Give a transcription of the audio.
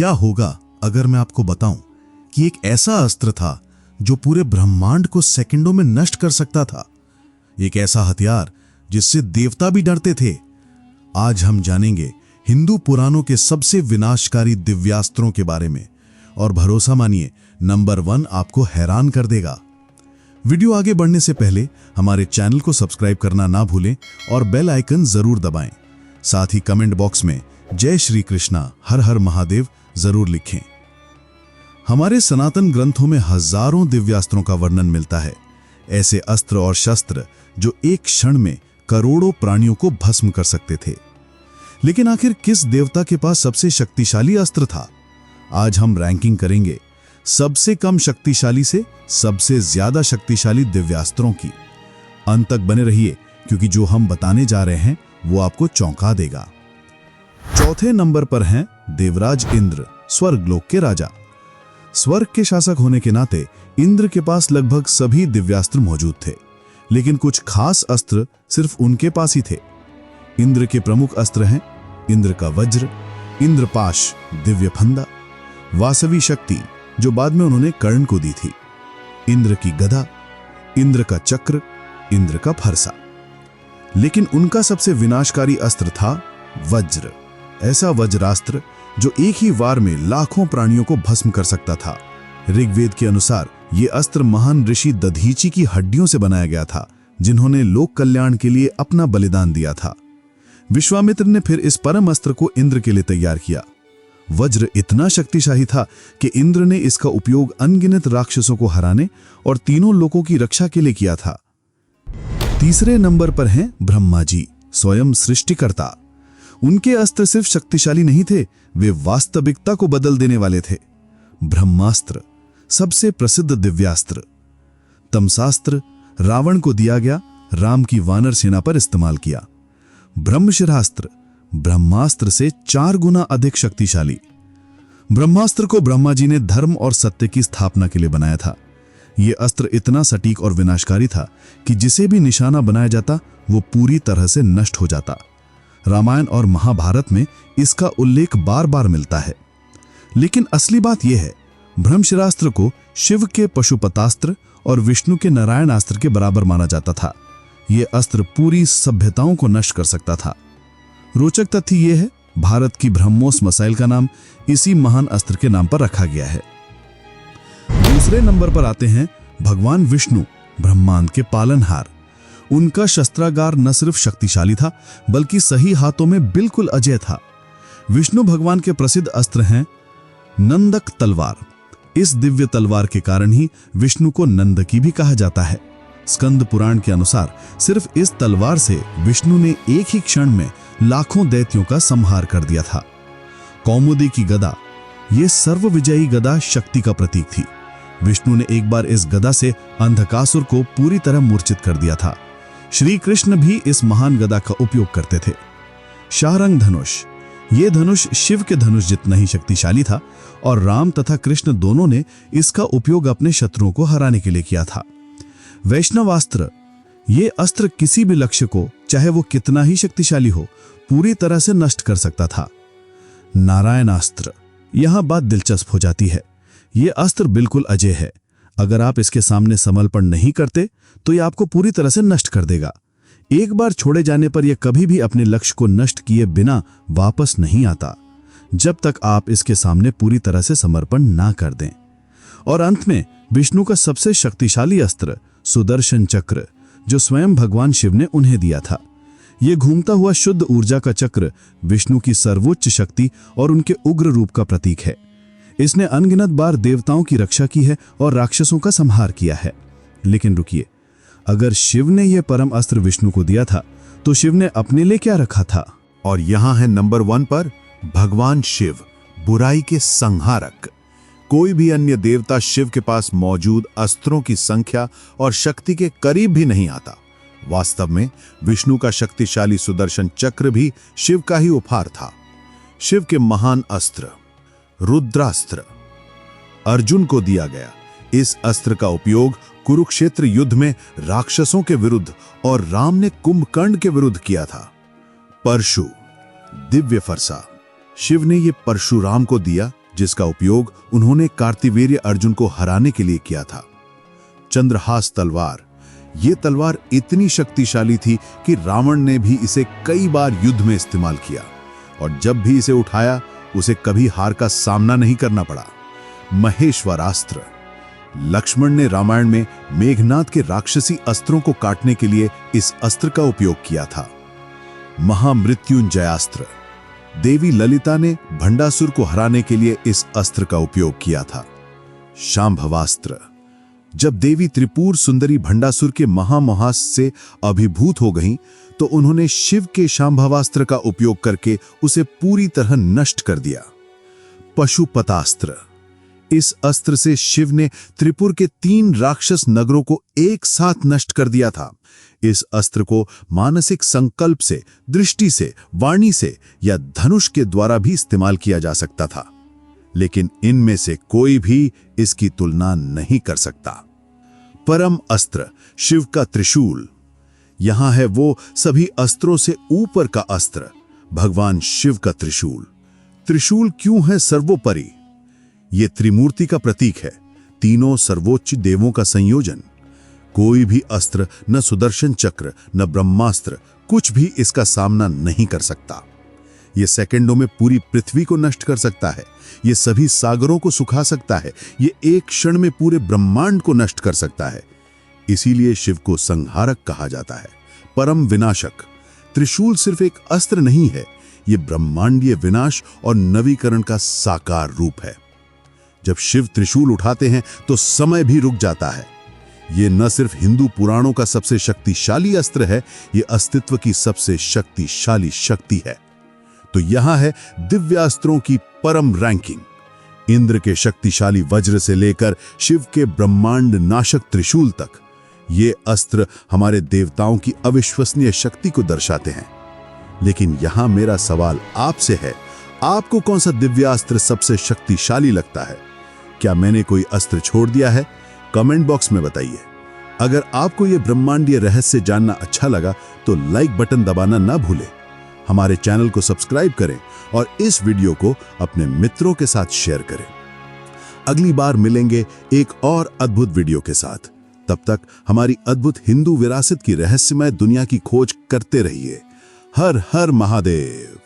क्या होगा अगर मैं आपको बताऊं कि एक ऐसा अस्त्र था जो पूरे ब्रह्मांड को सेकंडों में नष्ट कर सकता था, एक ऐसा हथियार जिससे देवता भी डरते थे। आज हम जानेंगे हिंदू पुराणों के सबसे विनाशकारी दिव्यास्त्रों के बारे में, और भरोसा मानिए नंबर 1 आपको हैरान कर देगा। वीडियो आगे बढ़ने से पहले हमारे चैनल को सब्सक्राइब करना ना भूलें और बेल आइकन जरूर दबाएं। साथ ही कमेंट बॉक्स में जय श्री कृष्णा, हर हर महादेव जरूर लिखें। हमारे सनातन ग्रंथों में हजारों दिव्यास्त्रों का वर्णन मिलता है, ऐसे अस्त्र और शस्त्र जो एक क्षण में करोड़ों प्राणियों को भस्म कर सकते थे। लेकिन आखिर किस देवता के पास सबसे शक्तिशाली अस्त्र था? आज हम रैंकिंग करेंगे सबसे कम शक्तिशाली से सबसे ज्यादा शक्तिशाली दिव्यास्त्रों की। अंत तक बने रहिए, क्योंकि जो हम बताने जा रहे हैं वो आपको चौंका देगा। चौथे नंबर पर हैं देवराज इंद्र, स्वर्गलोक के राजा। स्वर्ग के शासक होने के नाते इंद्र के पास लगभग सभी दिव्यास्त्र मौजूद थे, लेकिन कुछ खास अस्त्र सिर्फ उनके पास ही थे। इंद्र के प्रमुख अस्त्र हैं इंद्र का वज्र, इंद्रपाश दिव्य फंदा, वासवी शक्ति जो बाद में उन्होंने कर्ण को दी थी, इंद्र की गदा, इंद्र का चक्र, इंद्र का फरसा। लेकिन उनका सबसे विनाशकारी अस्त्र था वज्र, ऐसा वज्रास्त्र जो एक ही वार में लाखों प्राणियों को भस्म कर सकता था। ऋग्वेद के अनुसार यह अस्त्र महान ऋषि दधीचि की हड्डियों से बनाया गया था, जिन्होंने लोक कल्याण के लिए अपना बलिदान दिया था। विश्वामित्र ने फिर इस परम अस्त्र को इंद्र के लिए तैयार किया। वज्र इतना शक्तिशाली था कि इंद्र ने इसका उपयोग अनगिनत राक्षसों को हराने और तीनों लोकों की रक्षा के लिए किया था। तीसरे नंबर पर हैं ब्रह्मा जी, स्वयं सृष्टिकर्ता। उनके अस्त्र सिर्फ शक्तिशाली नहीं थे, वे वास्तविकता को बदल देने वाले थे। ब्रह्मास्त्र सबसे प्रसिद्ध दिव्यास्त्र। तमसास्त्र रावण को दिया गया, राम की वानर सेना पर इस्तेमाल किया। ब्रह्मशिरास्त्र ब्रह्मास्त्र से 4 गुना अधिक शक्तिशाली। ब्रह्मास्त्र को ब्रह्मा जी ने धर्म और सत्य की स्थापना के लिए बनाया था। यह अस्त्र इतना सटीक और विनाशकारी था कि जिसे भी निशाना बनाया जाता वो पूरी तरह से नष्ट हो जाता। रामायण और महाभारत में इसका उल्लेख बार बार मिलता है। लेकिन असली बात यह है, ब्रह्मशिरास्त्र को शिव के पशुपतास्त्र और विष्णु के नारायणास्त्र के बराबर माना जाता था। यह अस्त्र पूरी सभ्यताओं को नष्ट कर सकता था। रोचक तथ्य यह है, भारत की ब्रह्मोस मिसाइल का नाम इसी महान अस्त्र के नाम पर रखा गया है। दूसरे नंबर पर आते हैं भगवान विष्णु, ब्रह्मांड के पालनहार। उनका शस्त्रागार न सिर्फ शक्तिशाली था, बल्कि सही हाथों में बिल्कुल अजेय था। विष्णु भगवान के प्रसिद्ध अस्त्र हैं नंदक तलवार। इस दिव्य तलवार के कारण ही विष्णु को नंदकी भी कहा जाता है। स्कंद पुराण के अनुसार सिर्फ इस तलवार से विष्णु ने एक ही क्षण में लाखों दैत्यों का संहार कर दिया था। कौमुदी की गदा, यह सर्वविजयी गदा शक्ति का प्रतीक थी। विष्णु ने एक बार इस गदा से अंधकासुर को पूरी तरह मूर्छित कर दिया था। श्री कृष्ण भी इस महान गदा का उपयोग करते थे। शारंग धनुष, यह धनुष शिव के धनुष जितना ही शक्तिशाली था और राम तथा कृष्ण दोनों ने इसका उपयोग अपने शत्रुओं को हराने के लिए किया था। वैष्णवास्त्र, यह अस्त्र किसी भी लक्ष्य को, चाहे वो कितना ही शक्तिशाली हो, पूरी तरह से नष्ट कर सकता था। नारायणास्त्र, यहां बात दिलचस्प हो जाती है। यह अस्त्र बिल्कुल अजेय है। अगर आप इसके सामने समर्पण नहीं करते तो यह आपको पूरी तरह से नष्ट कर देगा। एक बार छोड़े जाने पर यह कभी भी अपने लक्ष्य को नष्ट किए बिना वापस नहीं आता, जब तक आप इसके सामने पूरी तरह से समर्पण ना कर दें। और अंत में विष्णु का सबसे शक्तिशाली अस्त्र सुदर्शन चक्र, जो स्वयं भगवान शिव ने उन्हें दिया था। यह घूमता हुआ शुद्ध ऊर्जा का चक्र विष्णु की सर्वोच्च शक्ति और उनके उग्र रूप का प्रतीक है। इसने अनगिनत बार देवताओं की रक्षा की है और राक्षसों का संहार किया है। लेकिन रुकिए, अगर शिव ने यह परम अस्त्र विष्णु को दिया था तो शिव ने अपने लिए क्या रखा था? और यहां है नंबर 1 पर भगवान शिव, बुराई के संहारक। कोई भी अन्य देवता शिव के पास मौजूद अस्त्रों की संख्या और शक्ति के करीब भी नहीं आता। वास्तव में विष्णु का शक्तिशाली सुदर्शन चक्र भी शिव का ही उपहार था। शिव के महान अस्त्र रुद्रास्त्र अर्जुन को दिया गया। इस अस्त्र का उपयोग कुरुक्षेत्र युद्ध में राक्षसों के विरुद्ध और राम ने कुंभकर्ण के विरुद्ध किया था। परशु दिव्य फरसा, शिव ने यह परशुराम को दिया जिसका उपयोग उन्होंने कार्तिवीर्य अर्जुन को हराने के लिए किया था। चंद्रहास तलवार, ये तलवार इतनी शक्तिशाली थी कि रावण ने भी इसे कई बार युद्ध में इस्तेमाल किया और जब भी इसे उठाया उसे कभी हार का सामना नहीं करना पड़ा। महेश्वरास्त्र, लक्ष्मण ने रामायण में मेघनाद के राक्षसी अस्त्रों को काटने के लिए इस अस्त्र का उपयोग किया था। महामृत्युंजयास्त्र, देवी ललिता ने भंडासुर को हराने के लिए इस अस्त्र का उपयोग किया था। शांभवास्त्र, जब देवी त्रिपुर सुंदरी भंडासुर के महामोहास से अभिभूत हो गईं, तो उन्होंने शिव के शांभवास्त्र का उपयोग करके उसे पूरी तरह नष्ट कर दिया। पशुपतास्त्र, इस अस्त्र से शिव ने त्रिपुर के 3 राक्षस नगरों को एक साथ नष्ट कर दिया था। इस अस्त्र को मानसिक संकल्प से, दृष्टि से, वाणी से या धनुष के द्वारा भी इस्तेमाल किया जा सकता था, लेकिन इनमें से कोई भी इसकी तुलना नहीं कर सकता। परम अस्त्र, शिव का त्रिशूल, यहां है वो सभी अस्त्रों से ऊपर का अस्त्र, भगवान शिव का त्रिशूल। त्रिशूल क्यों है सर्वोपरि? ये त्रिमूर्ति का प्रतीक है, तीनों सर्वोच्च देवों का संयोजन। कोई भी अस्त्र, न सुदर्शन चक्र, न ब्रह्मास्त्र, कुछ भी इसका सामना नहीं कर सकता। ये सेकंडों में पूरी पृथ्वी को नष्ट कर सकता है, ये सभी सागरों को सुखा सकता है, ये एक क्षण में पूरे ब्रह्मांड को नष्ट कर सकता है। इसीलिए शिव को संहारक कहा जाता है, परम विनाशक। त्रिशूल सिर्फ एक अस्त्र नहीं है, ये ब्रह्मांडीय विनाश और नवीकरण का साकार रूप है। जब शिव त्रिशूल उठाते हैं तो समय भी रुक जाता है। ये न सिर्फ हिंदू पुराणों का सबसे शक्तिशाली अस्त्र है, ये अस्तित्व की सबसे शक्तिशाली शक्ति है। तो यहां है दिव्यास्त्रों की परम रैंकिंग। इंद्र के शक्तिशाली वज्र से लेकर शिव के ब्रह्मांड नाशक त्रिशूल तक, ये अस्त्र हमारे देवताओं की अविश्वसनीय शक्ति को दर्शाते हैं। लेकिन यहां मेरा सवाल आपसे है, आपको कौन सा दिव्यास्त्र सबसे शक्तिशाली लगता है? क्या मैंने कोई अस्त्र छोड़ दिया है? कमेंट बॉक्स में बताइए। अगर आपको यह ब्रह्मांडीय रहस्य जानना अच्छा लगा तो लाइक बटन दबाना ना भूलें। हमारे चैनल को सब्सक्राइब करें और इस वीडियो को अपने मित्रों के साथ शेयर करें। अगली बार मिलेंगे एक और अद्भुत वीडियो के साथ। तब तक हमारी अद्भुत हिंदू विरासत की रहस्यमय दुनिया की खोज करते रहिए। हर हर महादेव।